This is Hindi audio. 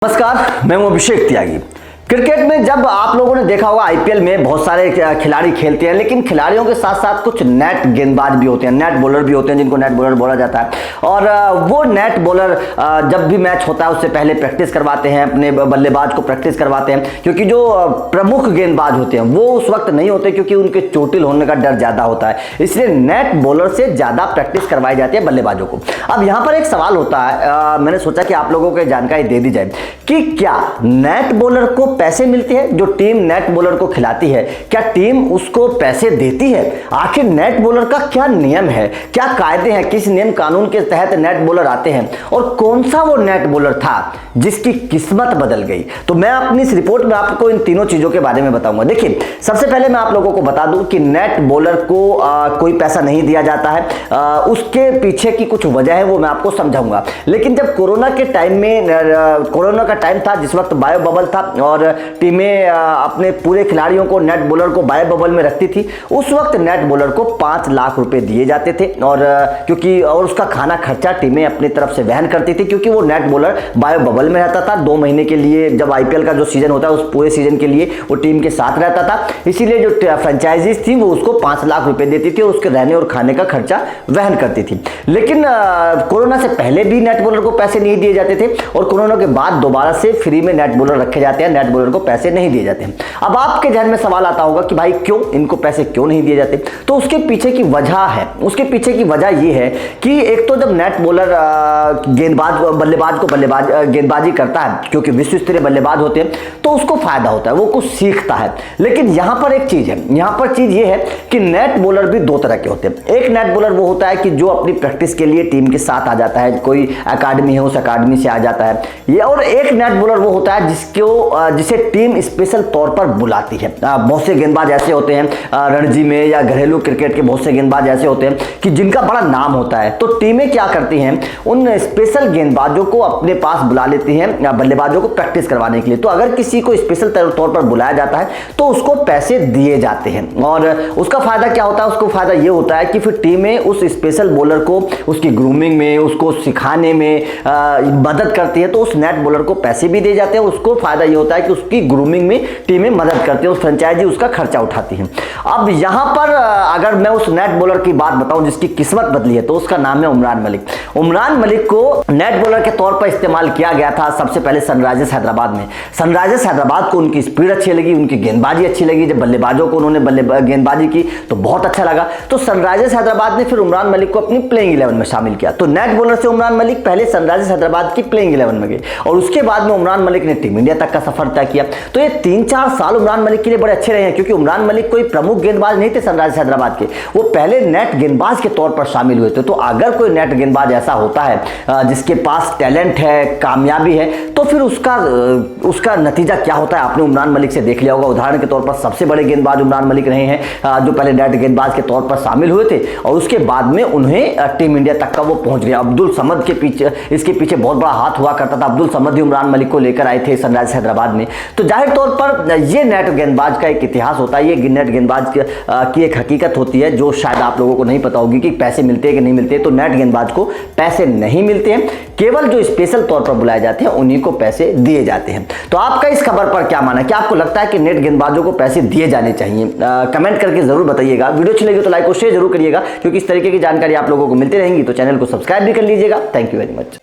नमस्कार, मैं हूं अभिषेक त्यागी। क्रिकेट में जब आप लोगों ने देखा होगा आईपीएल में बहुत सारे खिलाड़ी खेलते हैं, लेकिन खिलाड़ियों के साथ साथ कुछ नेट गेंदबाज भी होते हैं, नेट बॉलर भी होते हैं जिनको नेट बॉलर बोला जाता है। और वो नेट बॉलर जब भी मैच होता है उससे पहले प्रैक्टिस करवाते हैं, अपने बल्लेबाज को प्रैक्टिस करवाते हैं, क्योंकि जो प्रमुख गेंदबाज होते हैं वो उस वक्त नहीं होते क्योंकि उनके चोटिल होने का डर ज्यादा होता है, इसलिए नेट बॉलर से ज्यादा प्रैक्टिस करवाई जाती है बल्लेबाजों को। अब यहाँ पर एक सवाल होता है, मैंने सोचा कि आप लोगों को जानकारी दे दी जाए कि क्या नेट बॉलर को पैसे मिलते हैं? जो टीम नेट बॉलर को खिलाती है, क्या टीम उसको पैसे देती है? आखिर नेट बॉलर का क्या नियम है, क्या कायदे हैं, किस नियम कानून के तहत नेट बॉलर आते हैं और कौन सा वो नेट बॉलर था जिसकी किस्मत बदल गई? तो मैं अपनी इस रिपोर्ट में आपको इन तीनों चीजों के बारे में बताऊंगा। देखिए, सबसे पहले मैं आप लोगों को बता दूं कि नेट बॉलर को कोई पैसा नहीं दिया जाता है, उसके पीछे की कुछ वजह है वो मैं आपको समझाऊंगा। लेकिन जब कोरोना के टाइम में, कोरोना का टाइम था जिस वक्त बायो बबल था और टीमें अपने पूरे खिलाड़ियों को, नेट बॉलर को बायो बबल में रखती थी, उस वक्त नेट बॉलर को 5 लाख रुपए दिए जाते थे और क्योंकि और उसका खाना खर्चा टीमें अपनी तरफ से वहन करती थी, क्योंकि वो नेट बॉलर बायो बबल में रहता था 2 महीने के लिए। जब आईपीएल का जो सीजन होता है उस पूरे सीजन के लिए वो टीम के साथ रहता था, इसीलिए जो फ्रेंचाइजीज थी वो उसको 5 लाख रुपए देती थी और उसके रहने और खाने का खर्चा वहन करती थी। लेकिन कोरोना से पहले भी नेट बॉलर को पैसे नहीं दिए जाते थे और कोरोना के बाद दोबारा से फ्री में नेट बॉलर रखे जाते हैं, नेट बॉलर को पैसे नहीं दिए जाते हैं। अब आपके ध्यान में सवाल आता होगा कि भाई क्यों इनको पैसे क्यों नहीं दिए जाते? तो उसके पीछे की वजह है, उसके पीछे की वजह यह है कि एक तो जब नेट बॉलर गेंदबाज बल्लेबाज को गेंदबाजी करता है, क्योंकि विश्व स्तरीय बल्लेबाज होते हैं, तो उसको फायदा होता है, वो कुछ सीखता है। लेकिन यहां पर एक चीज है, यहां पर चीज ये है कि नेट बॉलर भी 2 तरह के होते हैं। एक नेट बॉलर वो होता है कि जो अपनी प्रैक्टिस के लिए टीम के साथ आ जाता है, कोई अकादमी है उस अकादमी से आ जाता है ये, और एक नेट बॉलर वो होता है जिसे टीम स्पेशल तौर पर बुलाती है। बहुत से गेंदबाज ऐसे होते हैं रणजी में या घरेलू क्रिकेट के, बहुत से गेंदबाज ऐसे होते हैं कि जिनका बड़ा नाम होता है, तो टीमें क्या करती हैं, उन स्पेशल गेंदबाजों को अपने पास बुला लेती हैं बल्लेबाजों को प्रैक्टिस करवाने के लिए। तो अगर किसी को स्पेशल तौर पर बुलाया जाता है तो उसको पैसे दिए जाते हैं और उसका फायदा क्या होता है? उसको फायदा यह होता है कि फिर टीमें उस स्पेशल बॉलर को उसकी ग्रूमिंग में, उसको सिखाने में मदद करती है, तो उस नेट बॉलर को पैसे भी दिए जाते हैं। उसको फायदा यह होता है कि उसकी ग्रूमिंग में टीमें मदद करती है, उस फ्रेंचाइजी उसका खर्चा उठाती है। अब यहां पर अगर मैं उस नेट बॉलर की बात बताऊं जिसकी किस्मत बदली है, तो उसका नाम है उमरान मलिक। उमरान मलिक को नेट बॉलर के तौर पर इस्तेमाल किया गया था सबसे पहले सनराइजर्स हैदराबाद में। सनराइजर्स हैदराबाद को उनकी स्पीड अच्छी लगी, उनकी गेंदबाजी अच्छी लगी, जब बल्लेबाजों को उन्होंने गेंदबाजी की तो बहुत अच्छा लगा। तो सनराइजर्स हैदराबाद ने फिर उमरान मलिक को अपनी प्लेइंग 11 में शामिल किया। तो नेट बॉलर से उमरान मलिक पहले सनराइजर्स हैदराबाद की प्लेइंग 11 में गए और उसके बाद में उमरान मलिक ने टीम इंडिया तक का सफर तय किया। तो ये 3-4 साल उमरान मलिक के लिए बड़े अच्छे रहे हैं, क्योंकि उमरान मलिक कोई प्रमुख गेंदबाज नहीं थे सनराइजर्स हैदराबाद के, वो पहले नेट गेंदबाज के तौर पर शामिल हुए थे। तो अगर कोई नेट गेंदबाज ऐसा होता है जिसके पास टैलेंट है, कामयाबी है, तो फिर उसका नतीजा क्या होता है आपने उमरान मलिक से देख लिया होगा। उदाहरण के तौर पर सबसे बड़े गेंदबाज उमरान मलिक रहे हैं, जो पहले नेट गेंदबाज के तौर पर शामिल हुए थे और उसके बाद में उन्हें टीम इंडिया तक का वो पहुंच गया। अब्दुल समद के पीछे, इसके पीछे बहुत बड़ा हाथ हुआ करता था। अब्दुल समद ही उमरान मलिक को लेकर आए थे सनराइजर्स हैदराबाद में। तो जाहिर तौर पर ये नेट गेंदबाज का एक इतिहास होता है, ये नेट गेंदबाज की एक हकीकत होती है जो शायद आप लोगों को नहीं पता होगी कि पैसे मिलते हैं कि नहीं मिलते। तो नेट गेंदबाज को पैसे नहीं मिलते हैं, केवल जो स्पेशल तौर पर बुलाए जाते हैं उन्हीं को पैसे दिए जाते हैं। तो आपका इस खबर पर क्या मानना है? क्या आपको लगता है कि नेट गेंदबाजों को पैसे दिए जाने चाहिए? कमेंट करके जरूर बताइएगा। वीडियो अच्छी लगी तो लाइक और शेयर जरूर करिएगा, क्योंकि इस तरीके की जानकारी आप लोगों को मिलती रहेंगी। तो चैनल को सब्सक्राइब भी कर लीजिएगा। Thank you very much.